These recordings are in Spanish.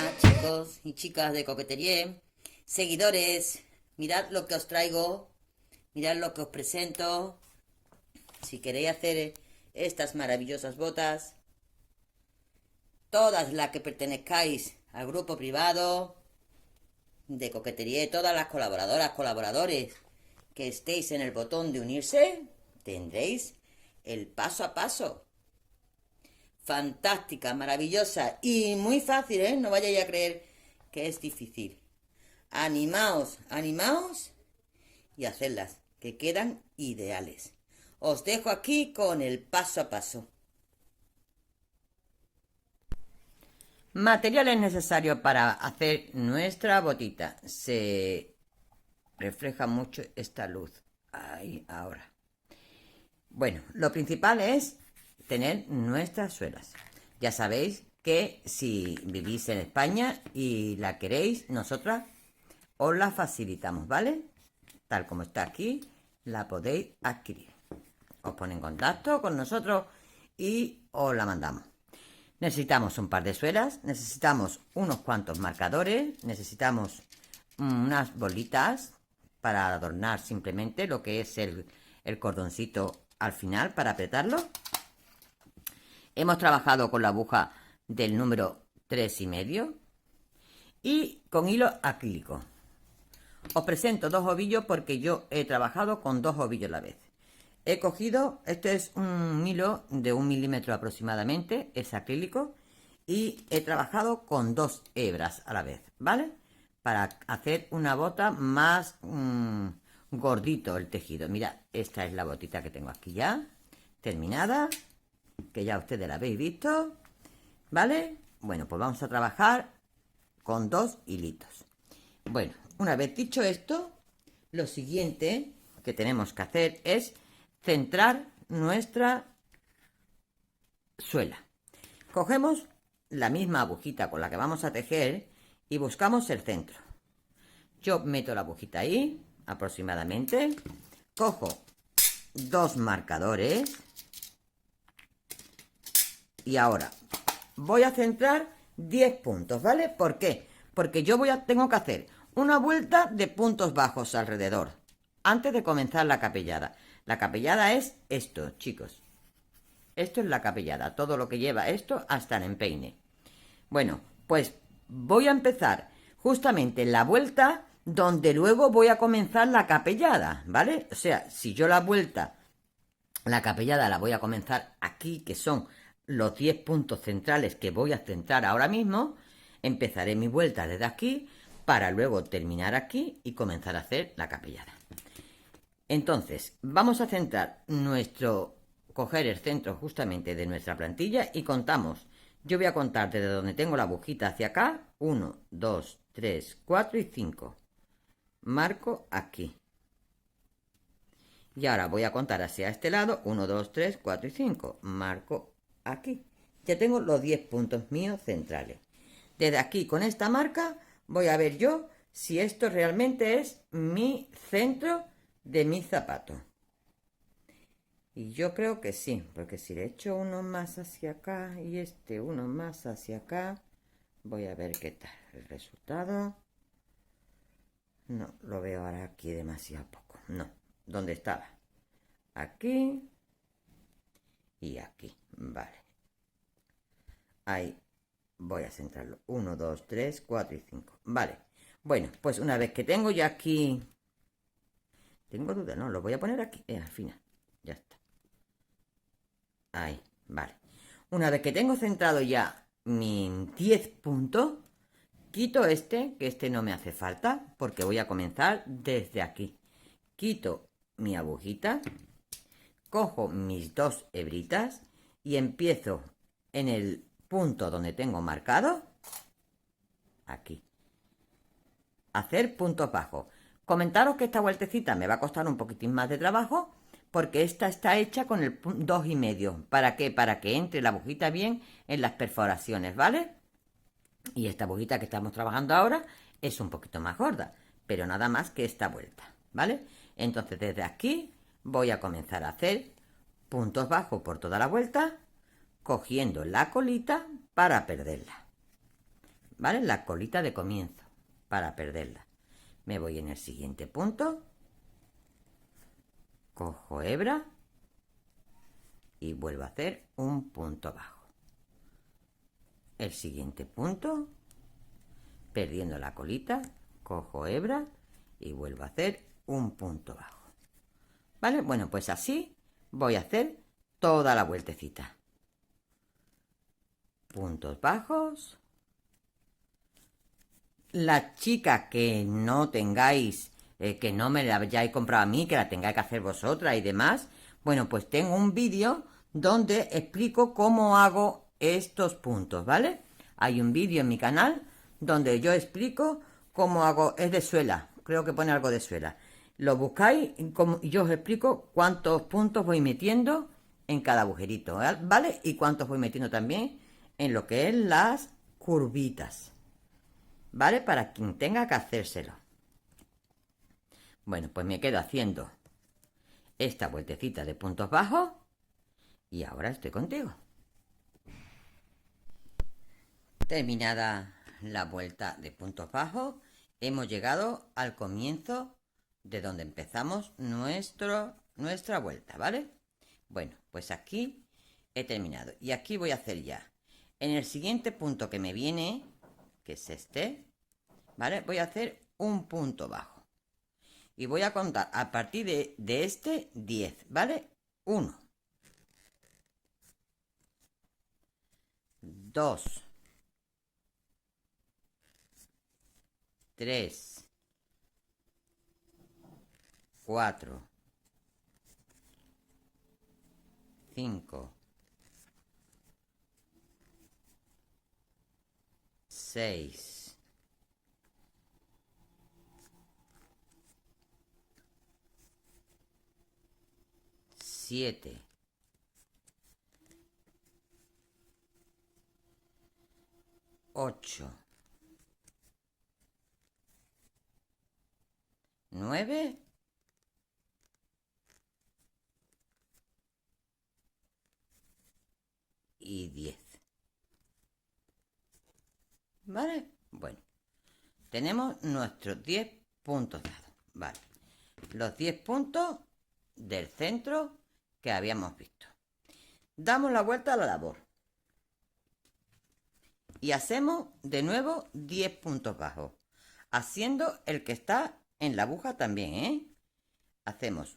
Hola chicos y chicas de Coquetería, seguidores, mirad lo que os traigo, mirad lo que os presento. Si queréis hacer estas maravillosas botas, todas las que pertenezcáis al grupo privado de Coquetería, todas las colaboradoras, colaboradores que estéis en el botón de unirse, tendréis el paso a paso. Fantástica, maravillosa y muy fácil, ¿eh? No vayáis a creer que es difícil. Animaos, animaos y hacedlas, que quedan ideales. Os dejo aquí con el paso a paso. Materiales necesarios para hacer nuestra botita. Se refleja mucho esta luz. Ahí, ahora. Bueno, lo principal es tener nuestras suelas. Ya sabéis que si vivís en España y la queréis, nosotras os la facilitamos, ¿vale? Tal como está aquí, la podéis adquirir. Os pone en contacto con nosotros y os la mandamos. Necesitamos un par de suelas, necesitamos unos cuantos marcadores, necesitamos unas bolitas para adornar simplemente lo que es el cordoncito al final para apretarlo. Hemos trabajado con la aguja del número 3,5 y con hilo acrílico. Os presento dos ovillos porque yo he trabajado con dos ovillos a la vez. He cogido, este es un hilo de 1 milímetro aproximadamente, es acrílico, y he trabajado con dos hebras a la vez, ¿vale? Para hacer una bota más gordito el tejido. Mirad, esta es la botita que tengo aquí ya, terminada, que ya ustedes la habéis visto, ¿vale? Bueno, pues vamos a trabajar con dos hilitos. Bueno, una vez dicho esto, lo siguiente que tenemos que hacer es centrar nuestra suela. Cogemos la misma agujita con la que vamos a tejer y buscamos el centro. Yo meto la agujita ahí, aproximadamente, cojo dos marcadores y ahora voy a centrar 10 puntos, ¿vale? ¿Por qué? Porque yo tengo que hacer una vuelta de puntos bajos alrededor antes de comenzar la capellada. La capellada es esto, chicos. Esto es la capellada, todo lo que lleva esto hasta el empeine. Bueno, pues voy a empezar justamente en la vuelta donde luego voy a comenzar la capellada, ¿vale? O sea, si yo la capellada la voy a comenzar aquí, que son los 10 puntos centrales que voy a centrar ahora mismo, empezaré mi vuelta desde aquí para luego terminar aquí y comenzar a hacer la capellada. Entonces, vamos a centrar coger el centro justamente de nuestra plantilla y contamos. Yo voy a contar desde donde tengo la agujita hacia acá, 1, 2, 3, 4 y 5. Marco aquí. Y ahora voy a contar hacia este lado, 1, 2, 3, 4 y 5. Marco aquí. Ya tengo los 10 puntos míos centrales. Desde aquí, con esta marca, voy a ver yo si esto realmente es mi centro de mi zapato. Y yo creo que sí, porque si le echo uno más hacia acá y uno más hacia acá, voy a ver qué tal el resultado. No, lo veo ahora aquí demasiado poco. No, ¿dónde estaba? Aquí y aquí, vale. Ahí voy a centrarlo. 1, 2, 3, 4 y 5. Vale. Bueno, pues una vez que tengo ya aquí... Tengo duda, no, lo voy a poner aquí, al final. Ya está. Ahí, vale. Una vez que tengo centrado ya mis 10 puntos, quito que este no me hace falta, porque voy a comenzar desde aquí. Quito mi agujita, cojo mis dos hebritas y empiezo en el punto donde tengo marcado, aquí, hacer puntos bajos. Comentaros que esta vueltecita me va a costar un poquitín más de trabajo, porque esta está hecha con el 2,5. ¿Para qué? Para que entre la agujita bien en las perforaciones, ¿vale? Y esta agujita que estamos trabajando ahora es un poquito más gorda, pero nada más que esta vuelta, ¿vale? Entonces desde aquí voy a comenzar a hacer puntos bajos por toda la vuelta, cogiendo la colita para perderla. ¿vale? La colita de comienzo, para perderla. Me voy en el siguiente punto, cojo hebra y vuelvo a hacer un punto bajo. El siguiente punto, perdiendo la colita, cojo hebra y vuelvo a hacer un punto bajo. ¿Vale? Bueno, pues así voy a hacer toda la vueltecita. Puntos bajos. Las chicas que no tengáis, que no me la hayáis comprado a mí, que la tengáis que hacer vosotras y demás, bueno, pues tengo un vídeo donde explico cómo hago estos puntos, ¿vale? Hay un vídeo en mi canal donde yo explico cómo hago, es de suela, creo que pone algo de suela. Lo buscáis y yo os explico cuántos puntos voy metiendo en cada agujerito, ¿vale? Y cuántos voy metiendo también en lo que es las curvitas, ¿vale? Para quien tenga que hacérselo. Bueno, pues me quedo haciendo esta vueltecita de puntos bajos y ahora estoy contigo. Terminada la vuelta de puntos bajos, hemos llegado al comienzo de donde empezamos nuestra vuelta, ¿vale? Bueno, pues aquí he terminado y aquí voy a hacer ya, en el siguiente punto que me viene, que es este, ¿vale? Voy a hacer un punto bajo y voy a contar a partir de este 10, ¿vale? 1, 2, 3, 4, 5, 6, 7, 8, 9 y 10. ¿Vale? Bueno, tenemos nuestros 10 puntos dados. Vale, los 10 puntos del centro que habíamos visto. Damos la vuelta a la labor y hacemos de nuevo 10 puntos bajos, haciendo el que está en la aguja también, ¿eh? Hacemos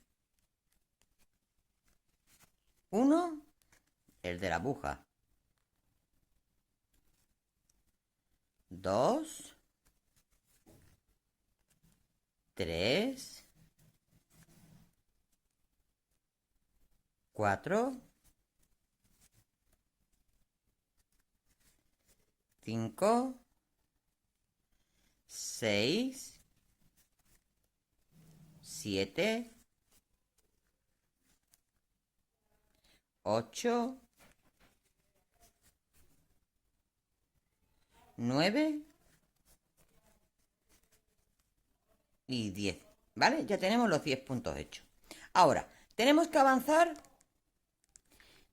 1, el de la aguja, 2, 3, 4, 5, 6, 7, 8, 9 y 10. ¿Vale? Ya tenemos los 10 puntos hechos. Ahora, tenemos que avanzar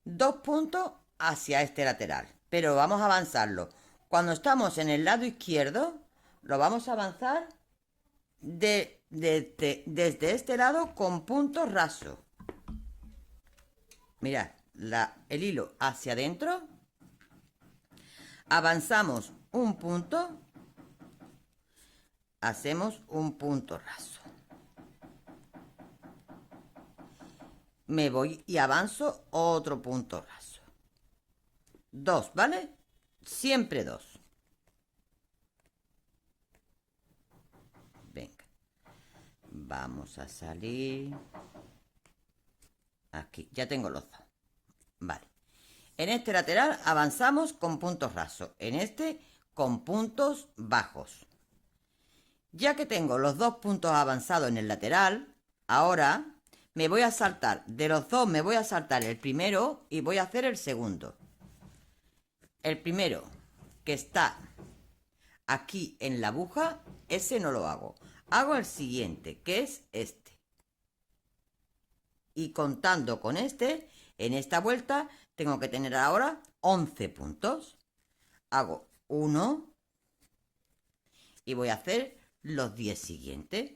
2 puntos hacia este lateral, pero vamos a avanzarlo. Cuando estamos en el lado izquierdo, lo vamos a avanzar desde este lado con puntos rasos. Mirad, el hilo hacia adentro, avanzamos un punto, hacemos un punto raso. Me voy y avanzo otro punto raso. 2, ¿vale? Siempre 2. Venga. Vamos a salir. Aquí, ya tengo los 2. Vale. En este lateral avanzamos con puntos rasos. En este con puntos bajos. Ya que tengo los 2 puntos avanzados en el lateral, ahora me voy a saltar, de los 2 me voy a saltar el primero y voy a hacer el segundo. El primero que está aquí en la aguja, ese no lo hago. Hago el siguiente, que es este. Y contando con este, en esta vuelta tengo que tener ahora 11 puntos. Hago 1, y voy a hacer los 10 siguientes.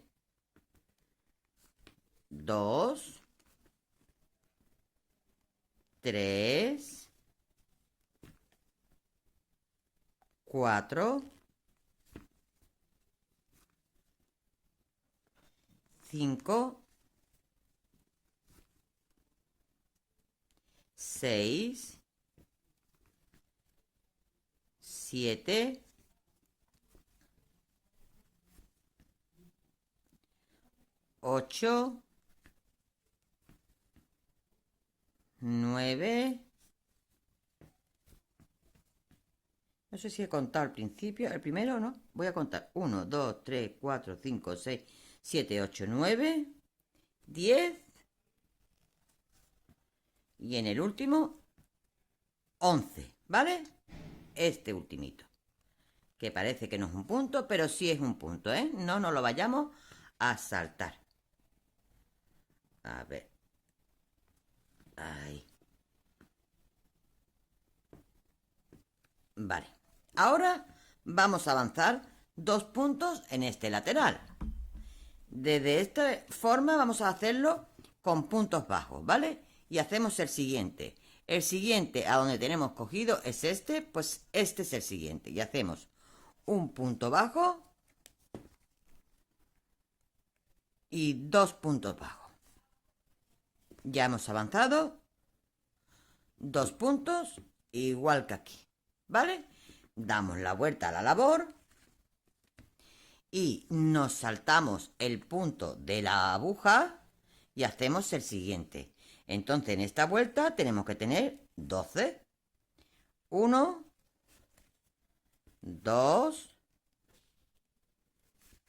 2, 3, 4, 5, 6, 7, 8, 9. No sé si he contado al principio, el primero, ¿no? Voy a contar 1, 2, 3, 4, 5, 6, 7, 8, 9, 10. Y en el último, 11, ¿vale? Este ultimito. Que parece que no es un punto, pero sí es un punto, ¿eh? No nos lo vayamos a saltar. A ver. Ahí. Vale. Ahora vamos a avanzar 2 puntos en este lateral. De esta forma vamos a hacerlo con puntos bajos, ¿vale? Y hacemos el siguiente. El siguiente a donde tenemos cogido es este, pues este es el siguiente. Y hacemos un punto bajo y 2 puntos bajos. Ya hemos avanzado 2 puntos igual que aquí, ¿vale? Damos la vuelta a la labor y nos saltamos el punto de la aguja y hacemos el siguiente. Entonces en esta vuelta tenemos que tener 12. 1, 2,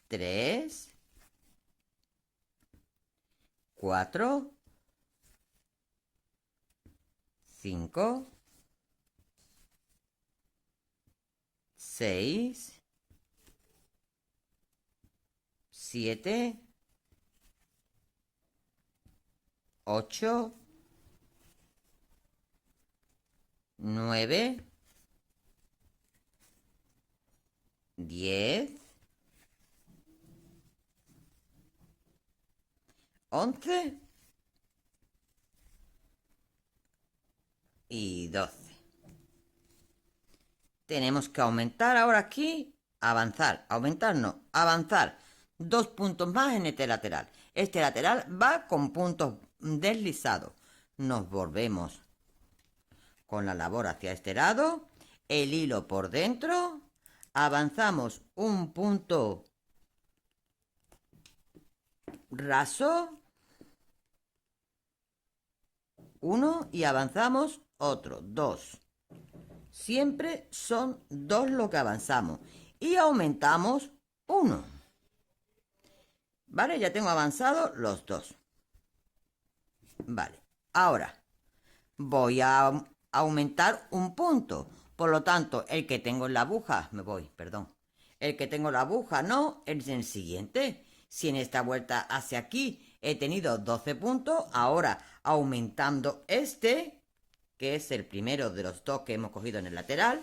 3, 4, 5, 6, 7, 8, 9, 10, 11 y 12. Tenemos que aumentar ahora aquí, avanzar, aumentar no, avanzar 2 puntos más en este lateral. Este lateral va con puntos deslizados. Nos volvemos con la labor hacia este lado, el hilo por dentro, avanzamos un punto raso, 1 y avanzamos otro, 2. Siempre son 2 lo que avanzamos y aumentamos 1. Vale, ya tengo avanzado los 2. Vale, ahora voy a aumentar un punto. Por lo tanto, el que tengo en la aguja, el que tengo en la aguja no, es el siguiente. Si en esta vuelta hacia aquí he tenido 12 puntos, ahora aumentando este, que es el primero de los 2 que hemos cogido en el lateral,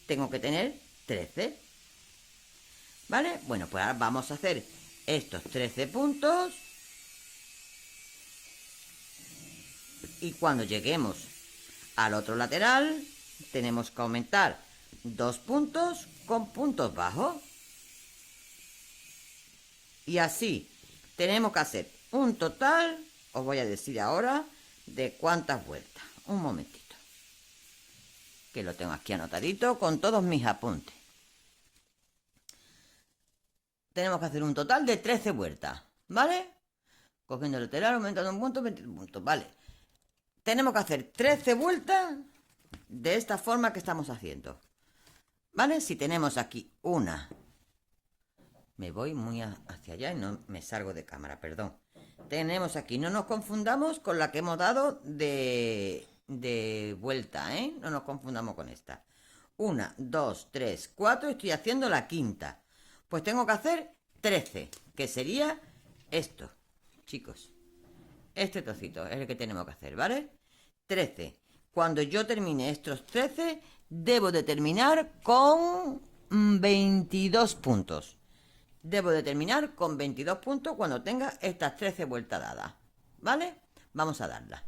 tengo que tener 13. ¿Vale? Bueno, pues ahora vamos a hacer estos 13 puntos. Y cuando lleguemos al otro lateral, tenemos que aumentar 2 puntos con puntos bajos. Y así tenemos que hacer un total, os voy a decir ahora, de cuántas vueltas. Un momentito, que lo tengo aquí anotadito con todos mis apuntes. Tenemos que hacer un total de 13 vueltas, ¿vale? Cogiendo el lateral, aumentando un punto, 20 puntos, ¿vale? Tenemos que hacer 13 vueltas de esta forma que estamos haciendo, ¿vale? Si tenemos aquí una, me voy muy hacia allá y no me salgo de cámara, perdón. Tenemos aquí, no nos confundamos con la que hemos dado de vuelta, ¿eh? No nos confundamos con esta. 1, 2, 3, 4, estoy haciendo la quinta. Pues tengo que hacer 13, que sería esto, chicos. Este trocito es el que tenemos que hacer, ¿vale? 13. Cuando yo termine estos 13, debo de terminar con 22 puntos. Debo de terminar con 22 puntos cuando tenga estas 13 vueltas dadas, ¿vale? Vamos a darlas.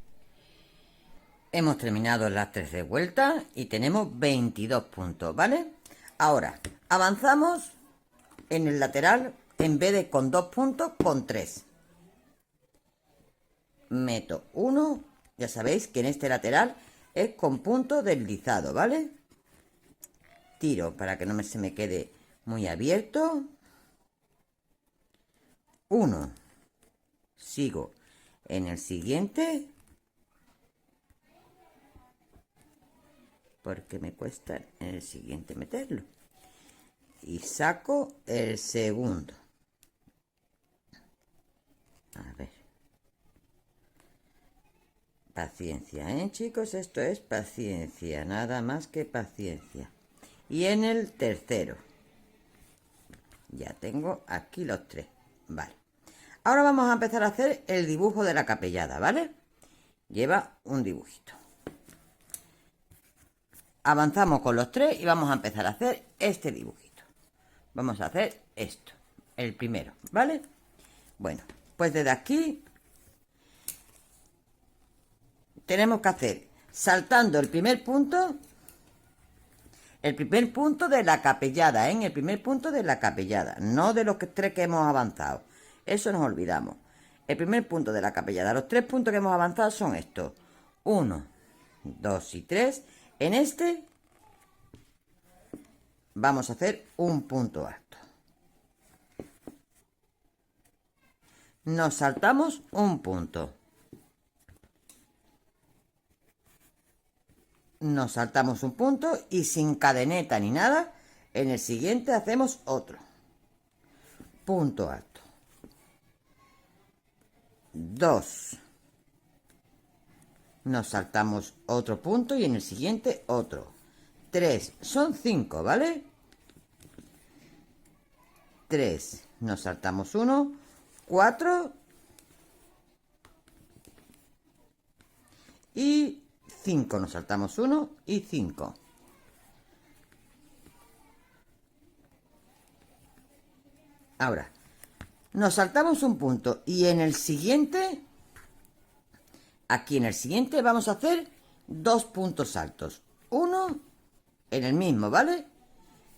Hemos terminado las 13 vueltas y tenemos 22 puntos, ¿vale? Ahora, avanzamos en el lateral, en vez de con 2 puntos, con 3. Meto 1, ya sabéis que en este lateral es con punto deslizado, ¿vale? Tiro para que no se me quede muy abierto. 1. Sigo en el siguiente. Porque me cuesta en el siguiente meterlo. Y saco el segundo. A ver. Paciencia, ¿eh, chicos? Esto es paciencia, nada más que paciencia. Y en el tercero. Ya tengo aquí los 3. Vale. Ahora vamos a empezar a hacer el dibujo de la capellada, ¿vale? Lleva un dibujito. Avanzamos con los 3 y vamos a empezar a hacer este dibujito. Vamos a hacer esto, el primero, ¿vale? Bueno, pues desde aquí tenemos que hacer, saltando el primer punto de la capellada, ¿eh? El primer punto de la capellada, no de los 3 que hemos avanzado. Eso nos olvidamos. El primer punto de la capellada. Los 3 puntos que hemos avanzado son estos. 1, 2 y 3. En este vamos a hacer un punto alto. Nos saltamos un punto. Nos saltamos un punto y sin cadeneta ni nada, en el siguiente hacemos otro. Punto alto. 2. Nos saltamos otro punto y en el siguiente otro. 3. Son 5, ¿vale? 3. Nos saltamos uno. 4. Y 5. Nos saltamos 1 y 5. Ahora, nos saltamos un punto y en el siguiente, aquí en el siguiente vamos a hacer 2 puntos altos. 1 en el mismo, ¿vale?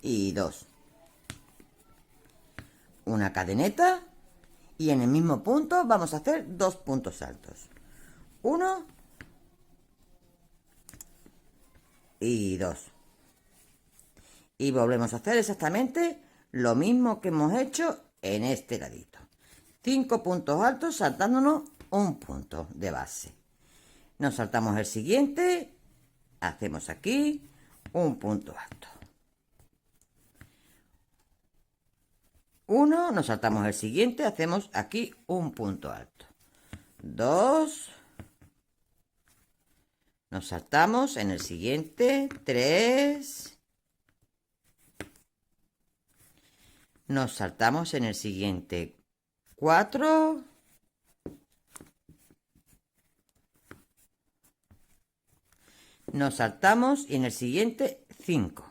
Y 2. Una cadeneta y en el mismo punto vamos a hacer 2 puntos altos. 1 y 2. Y volvemos a hacer exactamente lo mismo que hemos hecho en este ladito. 5 puntos altos saltándonos un punto de base. Nos saltamos el siguiente, hacemos aquí un punto alto. 1, nos saltamos el siguiente, hacemos aquí un punto alto. 2, nos saltamos en el siguiente. 3, nos saltamos en el siguiente. 4, nos saltamos y en el siguiente 5.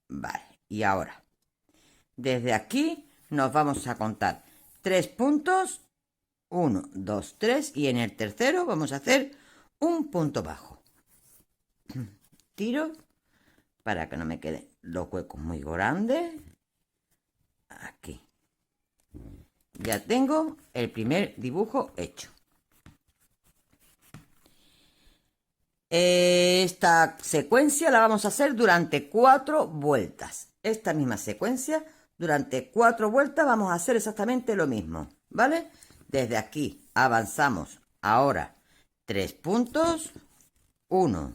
Vale, y ahora, desde aquí nos vamos a contar 3 puntos, 1, 2, 3, y en el tercero vamos a hacer un punto bajo. Tiro para que no me queden los huecos muy grandes. Aquí. Ya tengo el primer dibujo hecho. Esta secuencia la vamos a hacer durante 4 vueltas. Esta misma secuencia, durante 4 vueltas vamos a hacer exactamente lo mismo, ¿vale? Desde aquí avanzamos ahora 3 puntos. 1,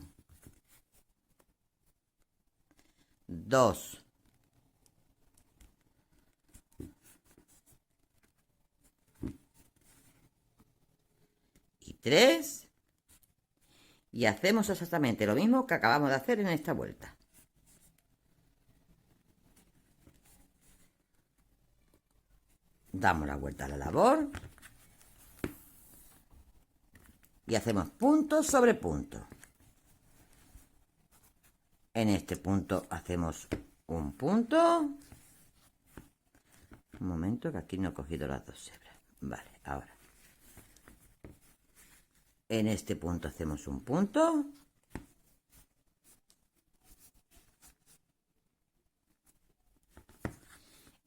2, 3. Y hacemos exactamente lo mismo que acabamos de hacer en esta vuelta. Damos la vuelta a la labor. y hacemos punto sobre punto. En este punto hacemos un punto. Un momento, que aquí no he cogido las dos hebras. Vale, ahora. En este punto hacemos un punto.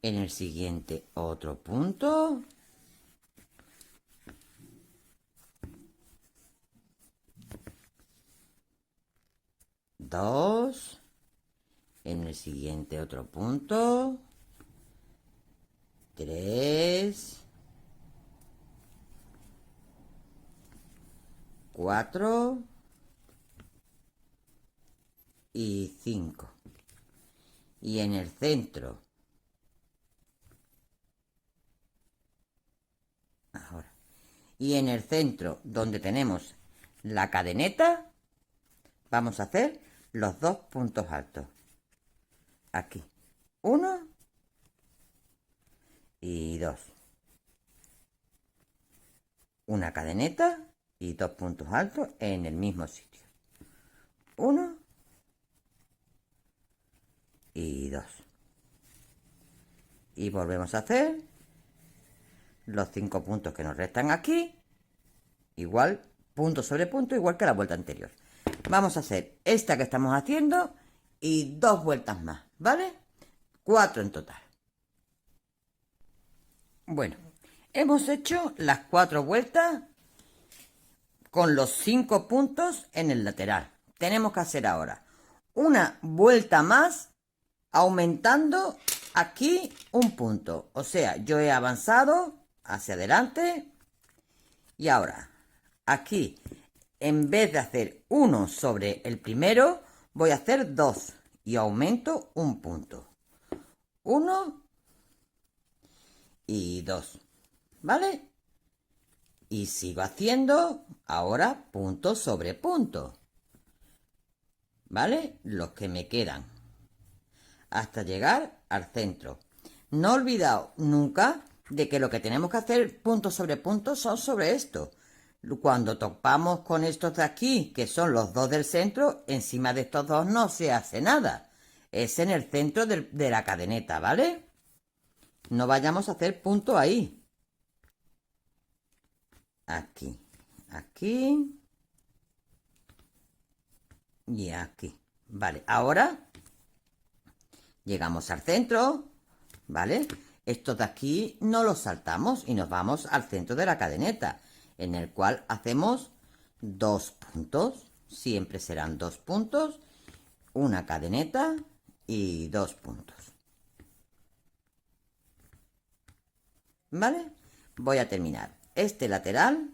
En el siguiente otro punto. Dos. En el siguiente otro punto. 3, 4 y 5. Y en el centro, ahora, y en el centro donde tenemos la cadeneta, vamos a hacer los dos puntos altos. Aquí, 1 y 2. Una cadeneta y dos puntos altos en el mismo sitio. 1 y 2. Y volvemos a hacer los 5 puntos que nos restan aquí. Igual, punto sobre punto, igual que la vuelta anterior. Vamos a hacer esta que estamos haciendo y 2 vueltas más, ¿vale? 4 en total. Bueno, hemos hecho las 4 vueltas con los 5 puntos en el lateral. Tenemos que hacer ahora una vuelta más aumentando aquí un punto. O sea, yo he avanzado hacia adelante y ahora aquí, en vez de hacer 1 sobre el primero, voy a hacer 2 y aumento un punto. 1 y 2, ¿vale? Y sigo haciendo ahora punto sobre punto, ¿vale? Los que me quedan hasta llegar al centro. No olvidaos nunca de que lo que tenemos que hacer punto sobre punto son sobre esto. Cuando topamos con estos de aquí, que son los dos del centro, encima de estos dos no se hace nada. Es en el centro de la cadeneta, ¿vale? No vayamos a hacer punto ahí. Aquí, aquí y aquí. Vale, ahora llegamos al centro, ¿vale? Estos de aquí no los saltamos y nos vamos al centro de la cadeneta, en el cual hacemos 2 puntos. Siempre serán 2 puntos, una cadeneta y 2 puntos. ¿Vale? Voy a terminar este lateral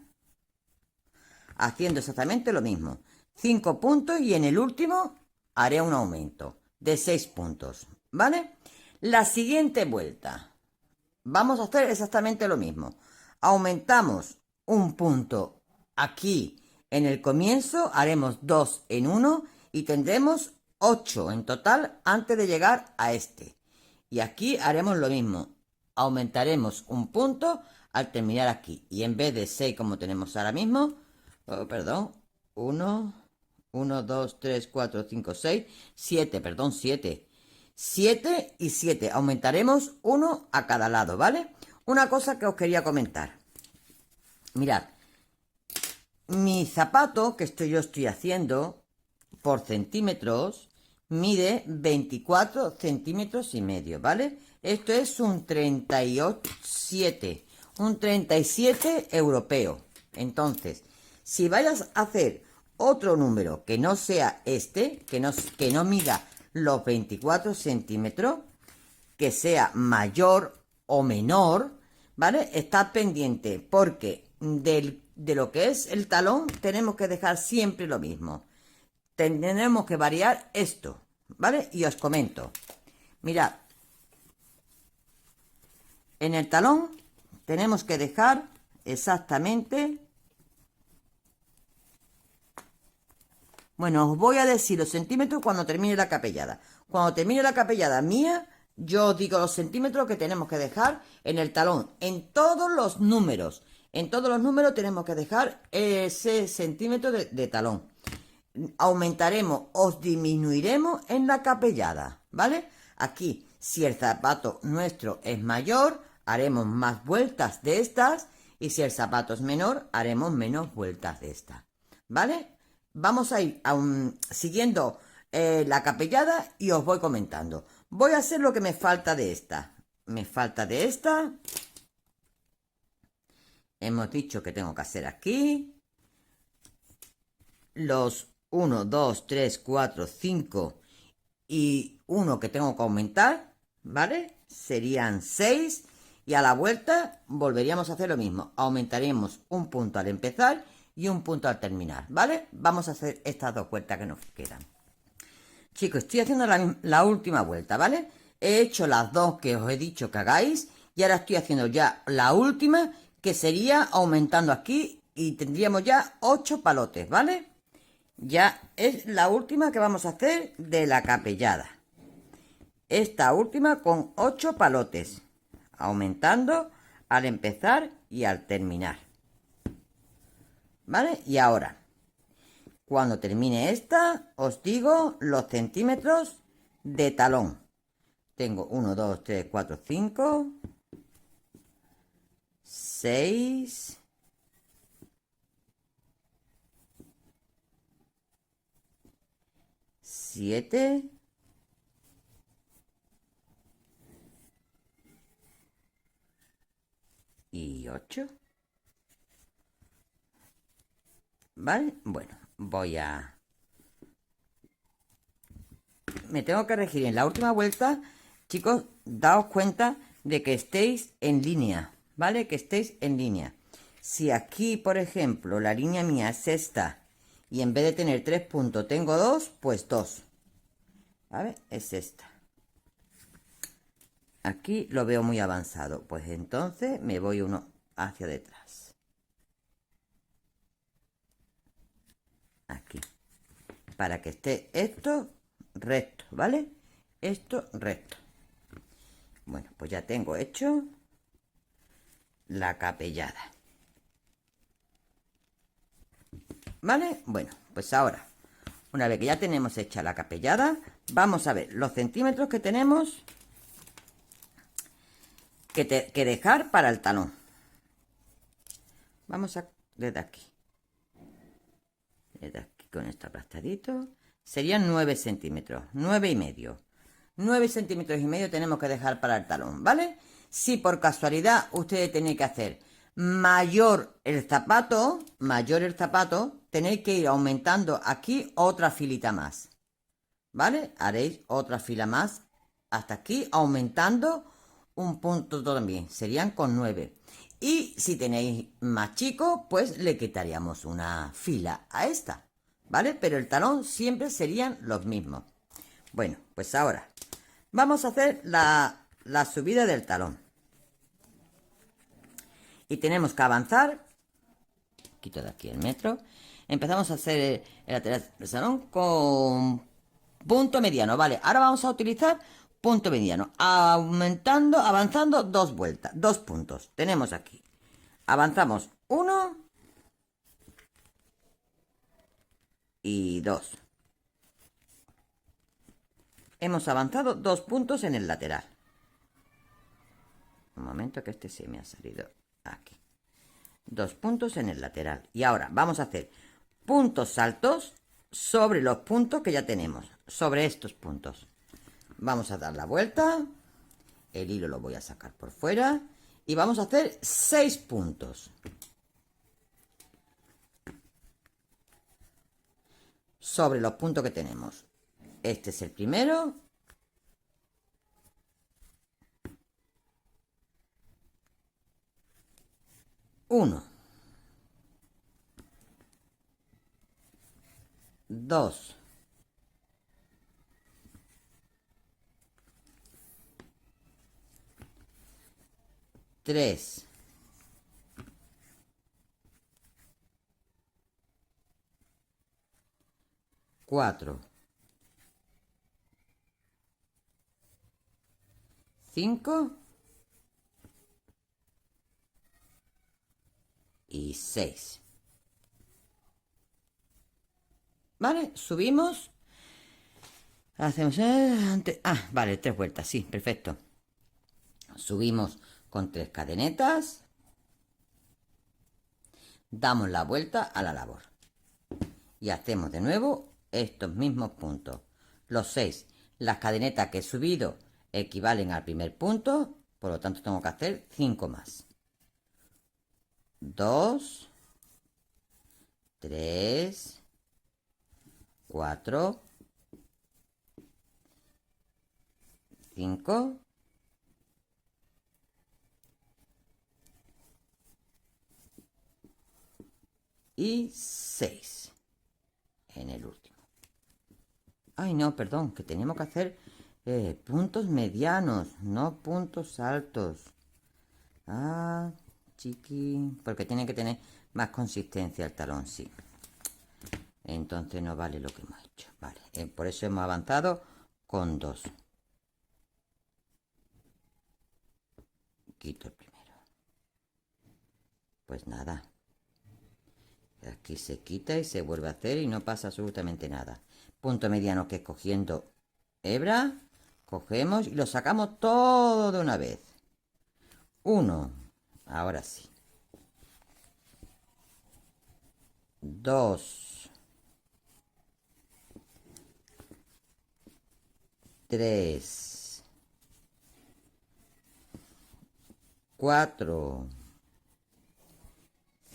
haciendo exactamente lo mismo. 5 puntos y en el último haré un aumento de 6 puntos. ¿Vale? La siguiente vuelta vamos a hacer exactamente lo mismo. Aumentamos un punto aquí en el comienzo, haremos 2 en 1 y tendremos 8 en total antes de llegar a este. Y aquí haremos lo mismo. Aumentaremos un punto al terminar aquí. Y en vez de 6 como tenemos ahora mismo, 1, 2, 3, 4, 5, 6, 7, 7. 7 y 7. Aumentaremos 1 a cada lado, ¿vale? Una cosa que os quería comentar. Mirad. Mi zapato que yo estoy haciendo por centímetros mide 24 centímetros y medio, ¿vale? Esto es un 37, un 37 europeo. Entonces, si vayas a hacer otro número que no sea este, que no mida los 24 centímetros, que sea mayor o menor, ¿vale? Está pendiente porque de lo que es el talón tenemos que dejar siempre lo mismo. Tenemos que variar esto, ¿vale? Y os comento. Mirad. En el talón tenemos que dejar exactamente... Bueno, os voy a decir los centímetros cuando termine la capellada. Cuando termine la capellada mía, yo os digo los centímetros que tenemos que dejar en el talón, en todos los números. En todos los números tenemos que dejar ese centímetro de talón. Aumentaremos o disminuiremos en la capellada, ¿vale? Aquí, si el zapato nuestro es mayor, haremos más vueltas de estas, y si el zapato es menor, haremos menos vueltas de estas, ¿vale? Vamos a ir siguiendo la capellada y os voy comentando. Voy a hacer lo que me falta de esta. Me falta de esta. Hemos dicho que tengo que hacer aquí los 1, 2, 3, 4, 5 y 1 que tengo que aumentar, ¿vale? Serían 6 y a la vuelta volveríamos a hacer lo mismo. Aumentaremos un punto al empezar y un punto al terminar, ¿vale? Vamos a hacer estas dos vueltas que nos quedan. Chicos, estoy haciendo la última vuelta, ¿vale? He hecho las dos que os he dicho que hagáis y ahora estoy haciendo ya la última, que sería aumentando aquí y tendríamos ya 8 palotes, ¿vale? Ya es la última que vamos a hacer de la capellada. Esta última con 8 palotes, aumentando al empezar y al terminar, ¿vale? Y ahora, cuando termine esta, os digo los centímetros de talón. Tengo 1, 2, 3, 4, 5, 6, 7, 8. ¿Vale? Bueno, me tengo que regir en la última vuelta. Chicos, daos cuenta de que estéis en línea, ¿vale? Que estéis en línea. Si aquí, por ejemplo, la línea mía es esta y en vez de tener 3 puntos tengo 2, pues 2, ¿vale? Es esta. Aquí lo veo muy avanzado, pues entonces me voy uno hacia detrás. Aquí. Para que esté esto recto, ¿vale? Esto recto. Bueno, pues ya tengo hecho la capellada, ¿vale? Bueno, pues ahora, una vez que ya tenemos hecha la capellada, vamos a ver los centímetros que tenemos que dejar para el talón. Vamos a desde aquí con esto aplastadito, serían 9 centímetros, 9 y medio. 9 centímetros y medio tenemos que dejar para el talón, ¿vale? Si por casualidad ustedes tienen que hacer mayor el zapato, tenéis que ir aumentando aquí otra filita más, ¿vale? Haréis otra fila más hasta aquí, aumentando un punto también, serían con 9. Y si tenéis más chico, pues le quitaríamos una fila a esta, ¿vale? Pero el talón siempre serían los mismos. Bueno, pues ahora vamos a hacer la subida del talón. Y tenemos que avanzar. Quito de aquí el metro. Empezamos a hacer el lateral del talón con punto mediano, ¿vale? Ahora vamos a utilizar punto mediano. Avanzando 2 vueltas, 2 puntos. Tenemos aquí. Avanzamos 1 y 2. Hemos avanzado 2 puntos en el lateral. Un momento que este se me ha salido aquí. 2 puntos en el lateral. Y ahora vamos a hacer puntos saltos sobre los puntos que ya tenemos. Sobre estos puntos. Vamos a dar la vuelta. El hilo lo voy a sacar por fuera. Y vamos a hacer 6 puntos. Sobre los puntos que tenemos. Este es el primero. Uno. 2. 3. 4. 5 y 6. ¿Vale? Subimos. Hacemos... vale, 3 vueltas, sí, perfecto. Subimos con 3 cadenetas. Damos la vuelta a la labor. Y hacemos de nuevo estos mismos puntos. Los 6. Las cadenetas que he subido equivalen al primer punto, por lo tanto tengo que hacer 5 más. 2, 3, 4, 5 y 6 en el último. Ay, no, perdón, que tenemos que hacer puntos medianos, no puntos altos. Ah, chiqui, porque tiene que tener más consistencia el talón, sí. Entonces no vale lo que hemos hecho. Vale, por eso hemos avanzado con 2. Quito el primero. Pues nada. Aquí se quita y se vuelve a hacer y no pasa absolutamente nada. Punto mediano, que es cogiendo hebra, cogemos y lo sacamos todo de una vez. 1, ahora sí. 2, 3, 4,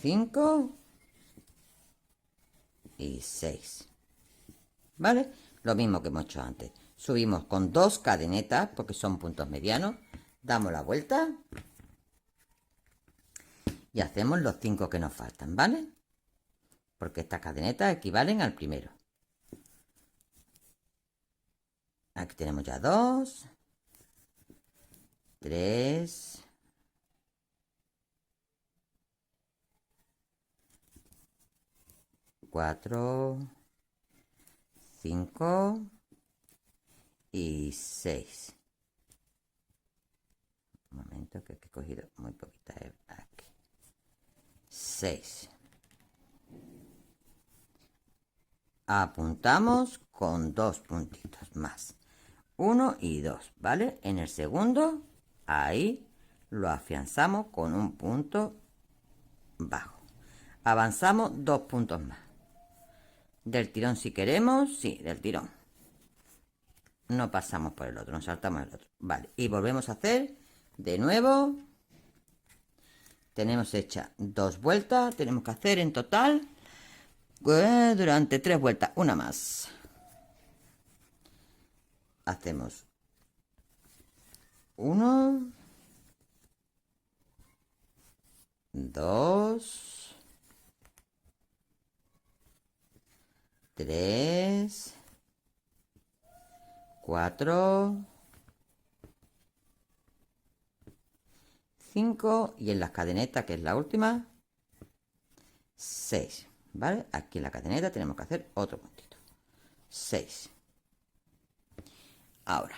5 y 6. ¿Vale? Lo mismo que hemos hecho antes. Subimos con 2 cadenetas, porque son puntos medianos. Damos la vuelta. Y hacemos los 5 que nos faltan, ¿vale? Porque estas cadenetas equivalen al primero. Aquí tenemos ya 2, 3, 4, 5 y 6. Un momento, que he cogido muy poquita hebra aquí. 6. Apuntamos con 2 puntitos más. 1 y 2, ¿vale? En el segundo, ahí lo afianzamos con un punto bajo. Avanzamos 2 puntos más. Del tirón si queremos, sí, del tirón. No pasamos por el otro, nos saltamos el otro. Vale, y volvemos a hacer de nuevo. Tenemos hecha 2 vueltas, tenemos que hacer en total durante 3 vueltas, una más. Hacemos 1, 2, 3, 4, 5 y en las cadenetas, que es la última, 6. ¿Vale? Aquí en la cadeneta tenemos que hacer otro puntito. 6. Ahora,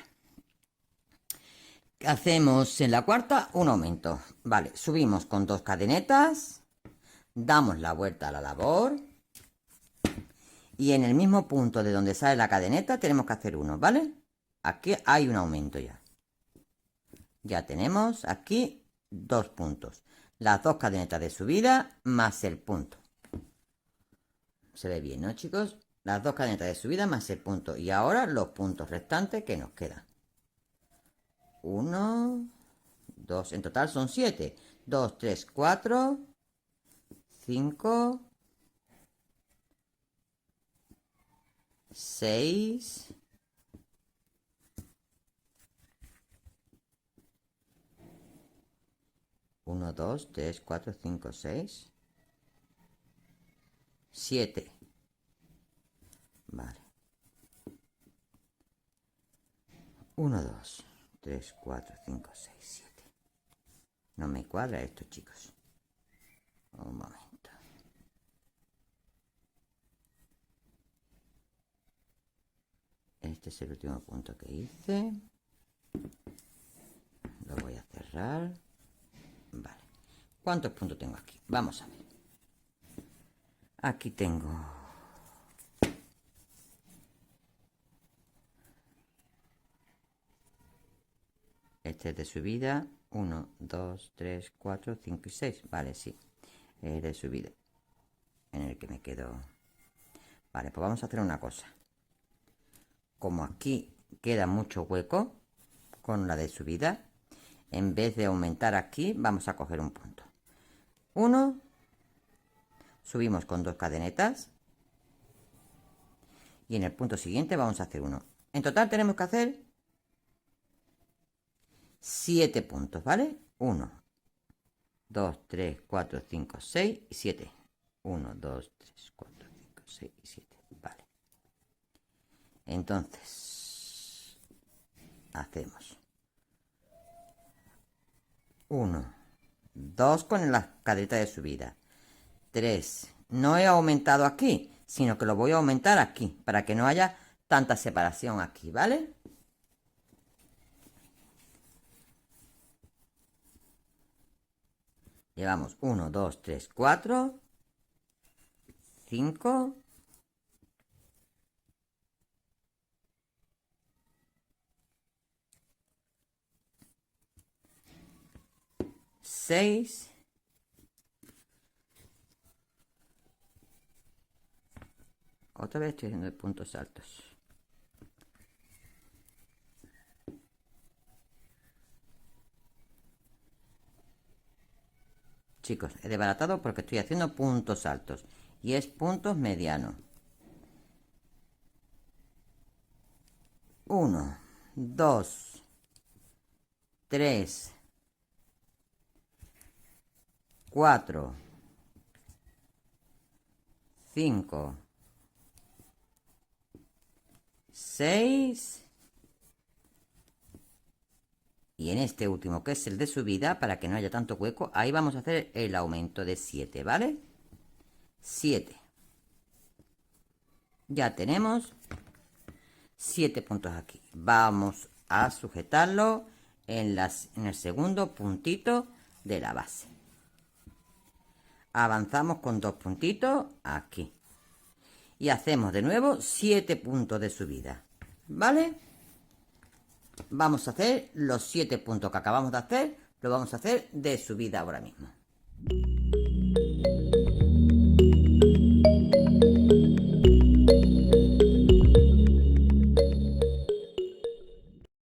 hacemos en la cuarta un aumento. Vale, subimos con 2 cadenetas, damos la vuelta a la labor y en el mismo punto de donde sale la cadeneta tenemos que hacer uno, ¿vale? Aquí hay un aumento ya. Ya tenemos aquí 2 puntos. Las 2 cadenetas de subida más el punto. Se ve bien, ¿no, chicos? Las 2 cadenetas de subida más el punto. Y ahora los puntos restantes que nos quedan. 1, 2, en total son 7. 2, 3, 4, 5, 6, 1, 2, 3, 4, 5, 6, 7. Vale. 1, 2, 3, 4, 5, 6, 7. No me cuadra esto, chicos. Un momento. Este es el último punto que hice. Lo voy a cerrar. Vale. ¿Cuántos puntos tengo aquí? Vamos a ver. Aquí tengo este es de subida. 1, 2, 3, 4, 5 y 6. Vale, sí. Es de subida. En el que me quedo. Vale, pues vamos a hacer una cosa. Como aquí queda mucho hueco con la de subida, en vez de aumentar aquí, vamos a coger un punto. 1, subimos con 2 cadenetas y en el punto siguiente vamos a hacer 1. En total tenemos que hacer 7 puntos, ¿vale? 1, 2, 3, 4, 5, 6 y 7. 1, 2, 3, 4, 5, 6 y 7. Vale. Entonces, hacemos 1, 2 con la cadeneta de subida. 3. No he aumentado aquí, sino que lo voy a aumentar aquí, para que no haya tanta separación aquí, ¿vale? Llevamos 1, 2, 3, 4, 5, 6, 8 vez estoy haciendo puntos altos. Chicos, he desbaratado porque estoy haciendo puntos altos. Y es puntos medianos. 1, 2, 3, 4, 5, 6. Y en este último, que es el de subida, para que no haya tanto hueco, ahí vamos a hacer el aumento de 7, ¿vale? 7. Ya tenemos 7 puntos aquí. Vamos a sujetarlo en el segundo puntito de la base. Avanzamos con 2 puntitos aquí. Y hacemos de nuevo 7 puntos de subida, ¿vale? Vamos a hacer los 7 puntos que acabamos de hacer, lo vamos a hacer de subida ahora mismo.